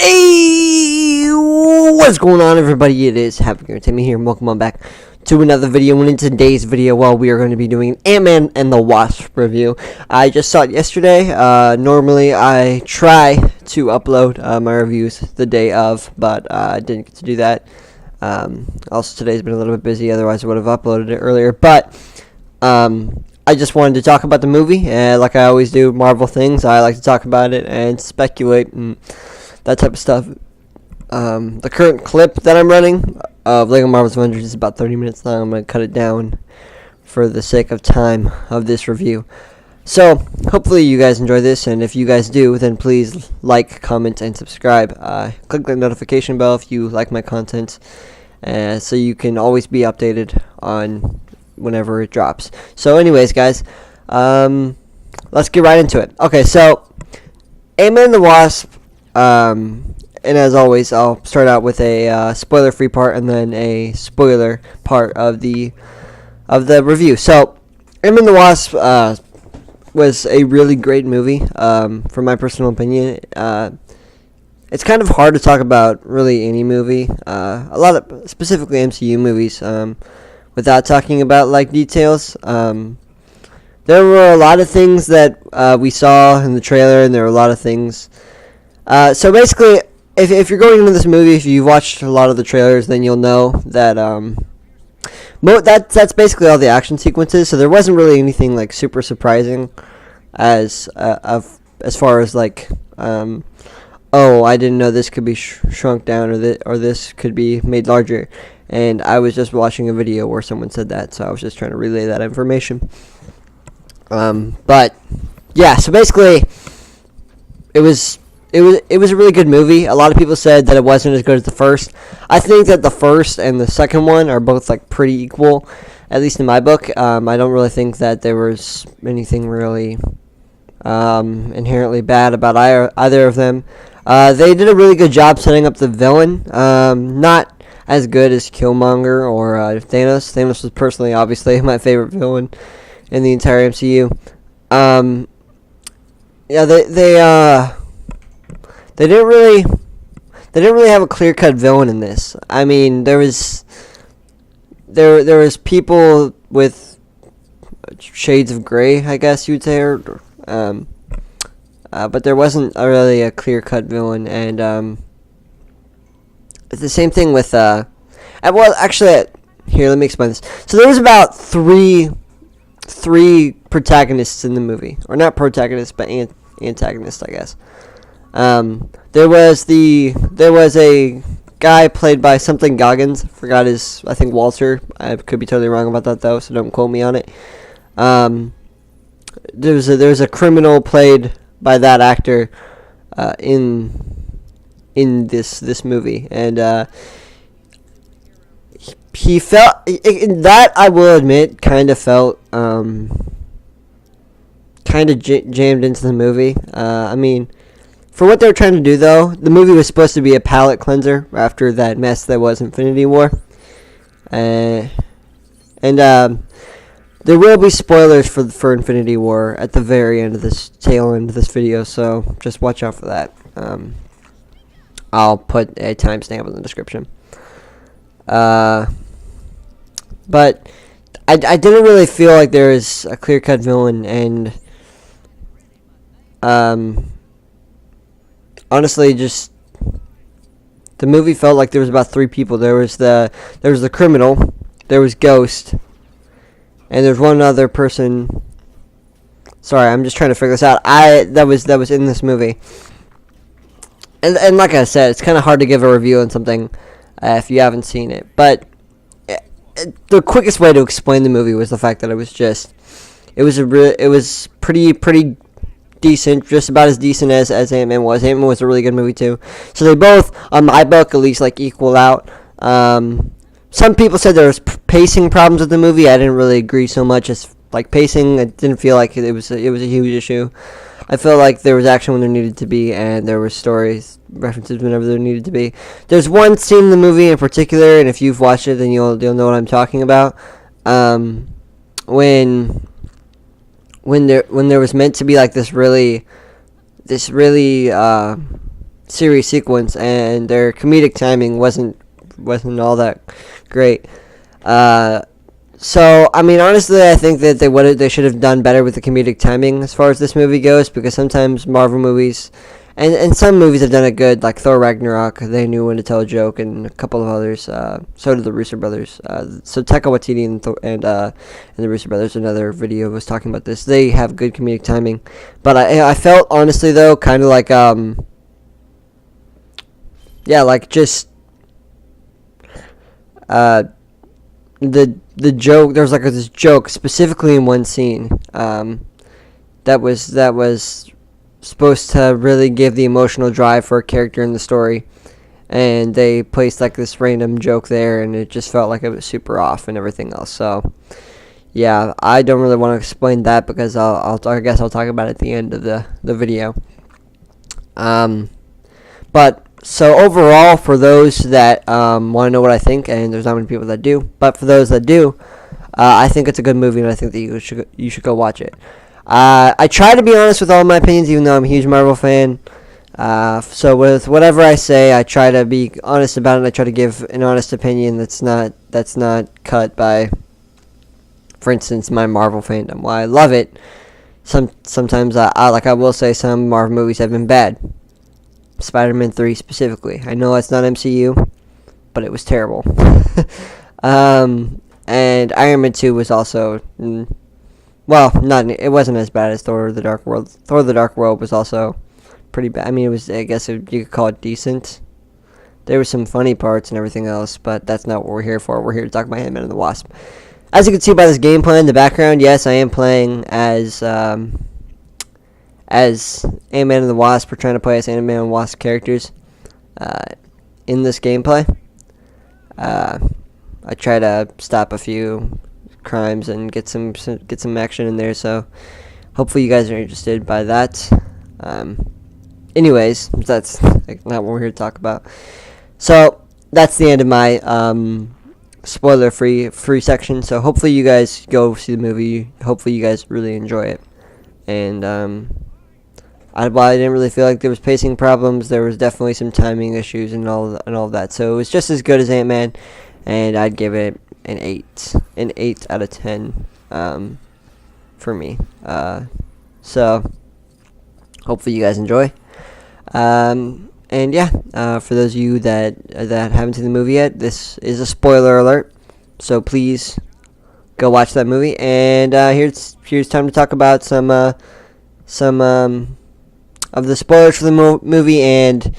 Hey, what's going on, everybody? It is Happy Timmy here, and welcome on back to another video. And in today's video, we are going to be doing Ant-Man and the Wasp review. I just saw it yesterday. Normally, I try to upload my reviews the day of, but I didn't get to do that. Also, today's been a little bit busy. Otherwise, I would have uploaded it earlier. But I just wanted to talk about the movie, like I always do. Marvel things, I like to talk about it and speculate and that type of stuff. The current clip that I'm running of Lego Marvel's Avengers is about 30 minutes long. I'm going to cut it down for the sake of time of this review. So, hopefully you guys enjoy this, and if you guys do, then please like, comment, and subscribe. Click the notification bell if you like my content, so you can always be updated on whenever it drops. So anyways, guys, let's get right into it. Okay, so Ant-Man and the Wasp, and as always, I'll start out with a spoiler-free part and then a spoiler part of the review. So Ant-Man and the Wasp was a really great movie, from my personal opinion. It's kind of hard to talk about really any movie, a lot of specifically MCU movies, without talking about like details. There were a lot of things that we saw in the trailer, and there were a lot of things. So basically, if you're going into this movie, if you've watched a lot of the trailers, then you'll know that that's basically all the action sequences. So there wasn't really anything like super surprising as far as like oh, I didn't know this could be shrunk down, or this could be made larger. And I was just watching a video where someone said that, so I was just trying to relay that information. But yeah, so basically, it was a really good movie. A lot of people said that it wasn't as good as the first. I think that the first and the second one are both like pretty equal, at least in my book. I don't really think that there was anything really inherently bad about either of them. They did a really good job setting up the villain. Not as good as Killmonger or Thanos. Thanos was personally, obviously, my favorite villain in the entire MCU. Yeah, they didn't really have a clear-cut villain in this. I mean, there was people with shades of gray, I guess you'd say, but there wasn't really a clear-cut villain. And it's the same thing with well, actually, here, let me explain this. So there was about three protagonists in the movie, or not protagonists, but antagonists, I guess. There was a guy played by something Goggins. Forgot his, I think Walter. I could be totally wrong about that though, so don't quote me on it. There was a criminal played by that actor in this movie, and he felt that, I will admit, kind of felt jammed into the movie. I mean, for what they were trying to do, though, the movie was supposed to be a palate cleanser after that mess that was Infinity War, and there will be spoilers for Infinity War at the very end of this tail end of this video, so just watch out for that. I'll put a timestamp in the description. But I didn't really feel like there was a clear-cut villain, and honestly, just the movie felt like there was about three people. There was the criminal, there was Ghost, and there's one other person. Sorry, I'm just trying to figure this out. That was in this movie. And like I said, it's kind of hard to give a review on something if you haven't seen it. But the quickest way to explain the movie was the fact that it was pretty decent, just about as decent as Ant-Man was. Ant-Man was a really good movie too. So they both, on my book, at least, like, equal out. Some people said there was pacing problems with the movie. I didn't really agree so much as like pacing. I didn't feel like it was a huge issue. I felt like there was action when there needed to be, and there were stories, references whenever there needed to be. There's one scene in the movie in particular, and if you've watched it, then you'll know what I'm talking about. When there was meant to be like this really series sequence, and their comedic timing wasn't all that great. So I mean, honestly, I think that they should have done better with the comedic timing as far as this movie goes, because sometimes Marvel movies, and some movies have done it good, like Thor Ragnarok. They knew when to tell a joke, and a couple of others. So did the Russo brothers. So Taika Waititi and the Russo brothers, another video was talking about this. They have good comedic timing, but I felt honestly though kind of like just the joke. There was like this joke specifically in one scene that was supposed to really give the emotional drive for a character in the story, and they placed like this random joke there, and it just felt like it was super off and everything else. So yeah, I don't really want to explain that, because I guess I'll talk about it at the end of the video. But so overall, for those that want to know what I think, and there's not many people that do, but for those that do, I think it's a good movie, and I think that you should go watch it. I try to be honest with all my opinions, even though I'm a huge Marvel fan. So with whatever I say, I try to be honest about it, and I try to give an honest opinion that's not cut by, for instance, my Marvel fandom. While I love it, sometimes I will say some Marvel movies have been bad. Spider-Man 3 specifically. I know it's not MCU, but it was terrible. And Iron Man 2 was also, it wasn't as bad as Thor: The Dark World. Thor: The Dark World was also pretty bad. I mean, it was, I guess you could call it decent. There were some funny parts and everything else, but that's not what we're here for. We're here to talk about Ant-Man and the Wasp. As you can see by this gameplay in the background, yes, I am playing as Ant-Man and the Wasp. We're trying to play as Ant-Man and Wasp characters in this gameplay. I try to stop a few crimes and get some action in there, so hopefully you guys are interested by that. Anyways, that's not what we're here to talk about. So that's the end of my spoiler-free section. So hopefully you guys go see the movie. Hopefully you guys really enjoy it. And I didn't really feel like there was pacing problems. There was definitely some timing issues and all of that. So it was just as good as Ant-Man, and I'd give it an 8 out of 10 for me. So hopefully you guys enjoy. And yeah, for those of you that haven't seen the movie yet, this is a spoiler alert. So please go watch that movie. And here's time to talk about some of the spoilers for the movie. And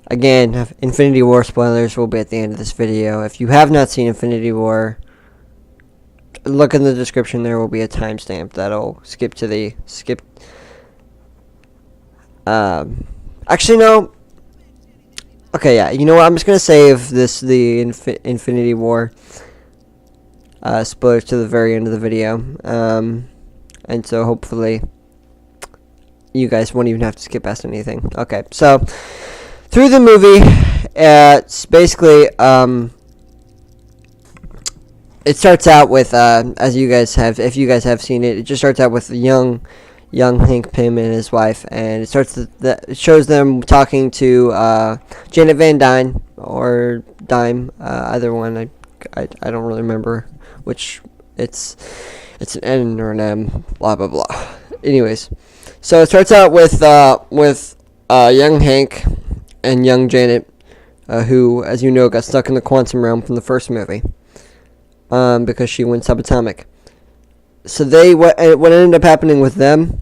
again, Infinity War spoilers will be at the end of this video. If you have not seen Infinity War, look in the description. There will be a timestamp that'll skip. Actually, no. Okay, yeah. You know what? I'm just gonna save the Infinity War spoilers to the very end of the video. And so hopefully you guys won't even have to skip past anything. Okay, so through the movie, it's basically it starts out with as you guys have, if you guys have seen it, it just starts out with young Hank Pym and his wife, and it shows them talking to Janet Van Dyne or Dime, either one. I don't really remember which. It's an N or an M, blah blah blah. Anyways, so it starts out with young Hank and young Janet, who, as you know, got stuck in the quantum realm from the first movie, because she went subatomic. So what ended up happening with them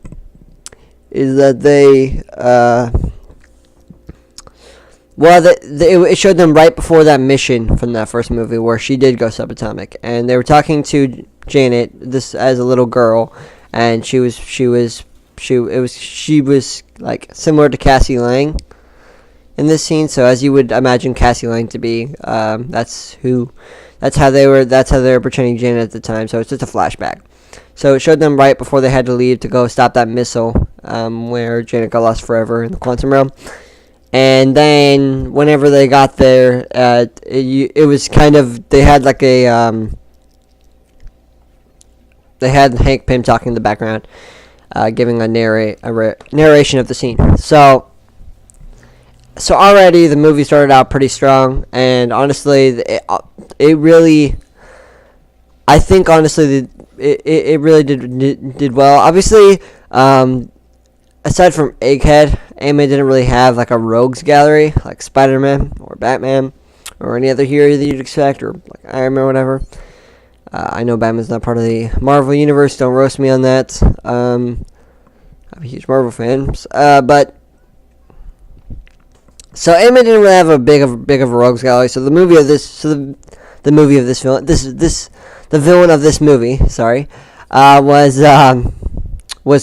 is that it showed them right before that mission from that first movie where she did go subatomic, and they were talking to Janet, this as a little girl, and she was like similar to Cassie Lang in this scene. So as you would imagine Cassie Lang to be, that's how they were portraying Janet at the time. So it's just a flashback. So it showed them right before they had to leave to go stop that missile, where Janet got lost forever in the quantum realm. And then whenever they got there, it was kind of, they had like they had Hank Pym talking in the background, giving a narration of the scene. So So already the movie started out pretty strong, and honestly, it really, I think honestly, it really did well. Obviously, aside from Egghead, anime didn't really have like a rogues gallery like Spider-Man or Batman or any other hero that you'd expect, or like Iron Man or whatever. I know Batman's not part of the Marvel universe. Don't roast me on that. I'm a huge Marvel fan, but so anime didn't really have a big of a rogues gallery. So the movie of this, the movie of this film, the villain of this movie, sorry, was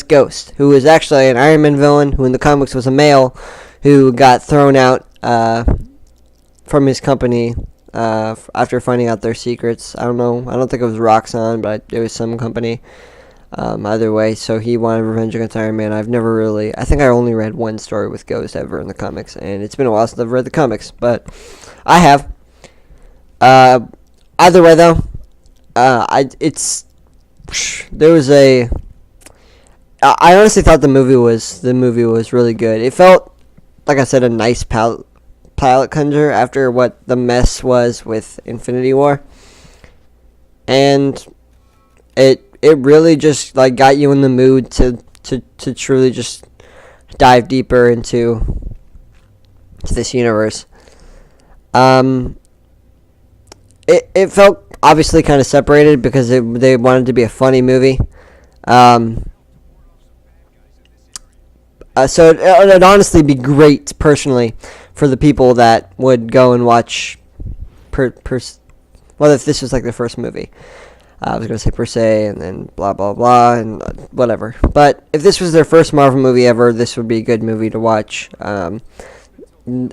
Ghost, who was actually an Iron Man villain, who in the comics was a male, who got thrown out from his company after finding out their secrets. I don't know. I don't think it was Roxxon, but it was some company. Either way, so he wanted revenge against Iron Man. I think I only read one story with Ghost ever in the comics, and it's been a while since I've read the comics, but I have. Either way, though, I honestly thought the movie was really good. It felt, like I said, a nice palate cleanser after what the mess was with Infinity War, and it really just like got you in the mood to truly just dive deeper into this universe. It felt obviously kind of separated because they wanted to be a funny movie. So it'd honestly be great, personally, for the people that would go and watch well, if this was like the first movie. I was going to say per se, and then blah, blah, blah, and whatever. But if this was their first Marvel movie ever, this would be a good movie to watch.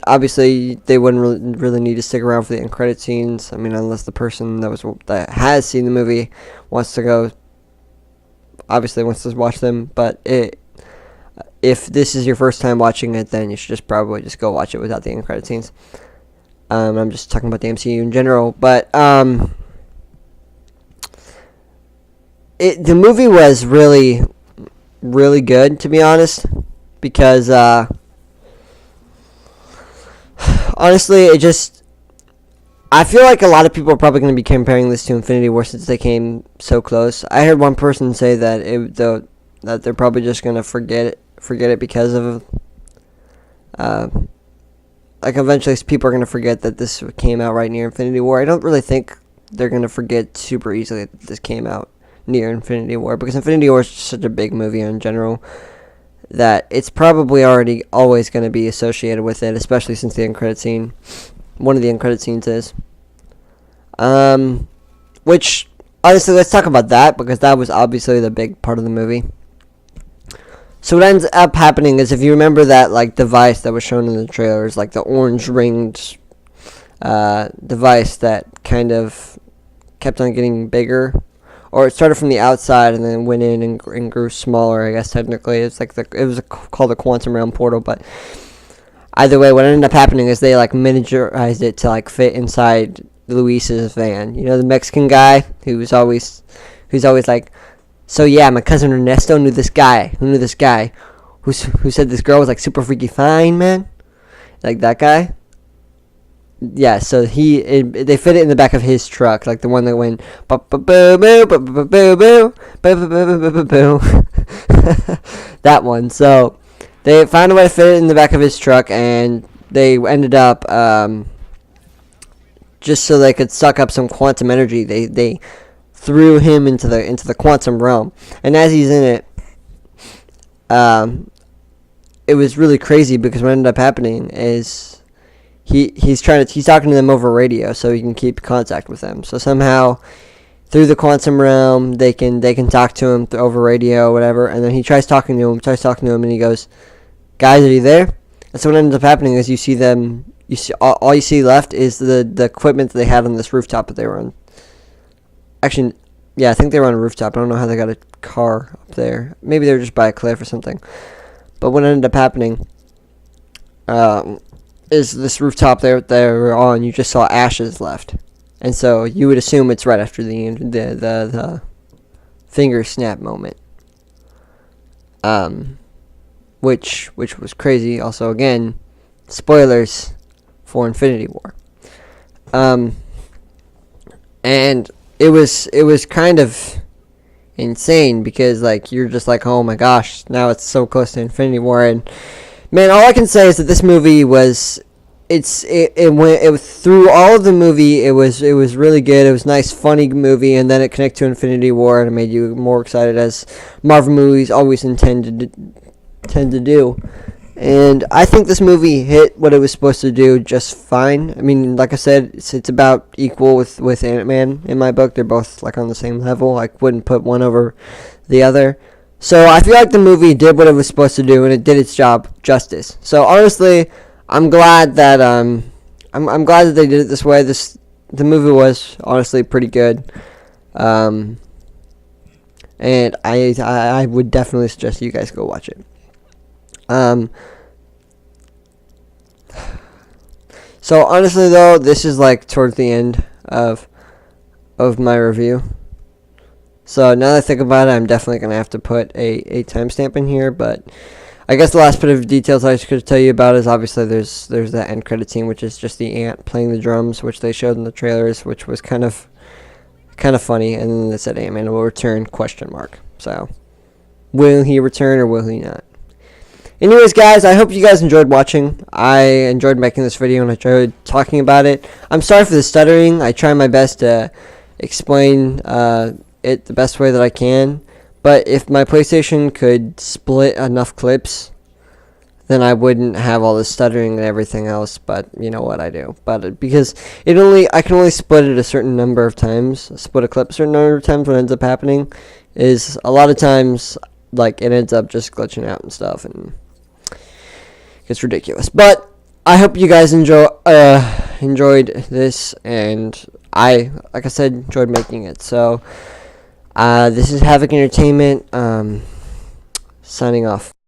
Obviously, they wouldn't really need to stick around for the end credit scenes. I mean, unless the person that has seen the movie wants to watch them. But if this is your first time watching it, then you should probably just go watch it without the end credit scenes. I'm just talking about the MCU in general. But the movie was really, really good, to be honest, because honestly, I feel like a lot of people are probably going to be comparing this to Infinity War since they came so close. I heard one person say that that they're probably just going to forget it because of like eventually people are going to forget that this came out right near Infinity War. I don't really think they're going to forget super easily that this came out near Infinity War, because Infinity War is just such a big movie in general that it's probably always going to be associated with it, especially since the end credit scene, one of the end credit scenes is. Which, honestly, let's talk about that, because that was obviously the big part of the movie. So what ends up happening is, if you remember that like device that was shown in the trailers, like the orange ringed device that kind of kept on getting bigger, or it started from the outside and then went in and grew smaller, I guess technically. It's like called the quantum realm portal, but either way, what ended up happening is they like miniaturized it to like fit inside Luis's van. You know, the Mexican guy who's always like, so yeah, my cousin Ernesto knew this guy who said this girl was like super freaky fine, man, like that guy. Yeah, so they fit it in the back of his truck, like the one that went that one. So they found a way to fit it in the back of his truck, and they ended up just so they could suck up some quantum energy. They threw him into the quantum realm, and as he's in it, it was really crazy, because what ended up happening is he's talking to them over radio so he can keep contact with them. So somehow through the quantum realm they can talk to him over radio or whatever, and then he tries talking to him and he goes, "Guys, are you there?" And so what ends up happening is you see all you see left is the equipment that they had on this rooftop that they were on. Actually, yeah, I think they were on a rooftop. I don't know how they got a car up there. Maybe they were just by a cliff or something. But what ended up happening is this rooftop they were on, you just saw ashes left. And so you would assume it's right after the finger snap moment. Which was crazy. Also, again, spoilers for Infinity War. And it was kind of insane because like you're just like, oh my gosh, now it's so close to Infinity War. And man, all I can say is that this movie was it went through all of the movie. It was really good. It was a nice, funny movie, and then it connected to Infinity War, and it made you more excited, as Marvel movies always tend to do. And I think this movie hit what it was supposed to do just fine. I mean, like I said, it's about equal with Ant-Man in my book. They're both like on the same level. I wouldn't put one over the other. So I feel like the movie did what it was supposed to do, and it did its job justice. So honestly, I'm glad that I'm glad that they did it this way. The movie was honestly pretty good, and I would definitely suggest you guys go watch it. So honestly though, this is like towards the end of my review. So now that I think about it, I'm definitely gonna have to put a timestamp in here, but I guess the last bit of details I could tell you about is obviously there's that end credit scene, which is just the ant playing the drums, which they showed in the trailers, which was kind of funny, and then they said Ant-Man will return ? So will he return or will he not? Anyways, guys, I hope you guys enjoyed watching. I enjoyed making this video and I enjoyed talking about it. I'm sorry for the stuttering. I try my best to explain it the best way that I can. But if my PlayStation could split enough clips, then I wouldn't have all the stuttering and everything else. But you know what, I do. But because I can only split it a certain number of times. Split a clip a certain number of times. What ends up happening is a lot of times, like, it ends up just glitching out and stuff, and it's ridiculous. But I hope you guys enjoyed this, and like I said, enjoyed making it. So this is Havoc Entertainment, signing off.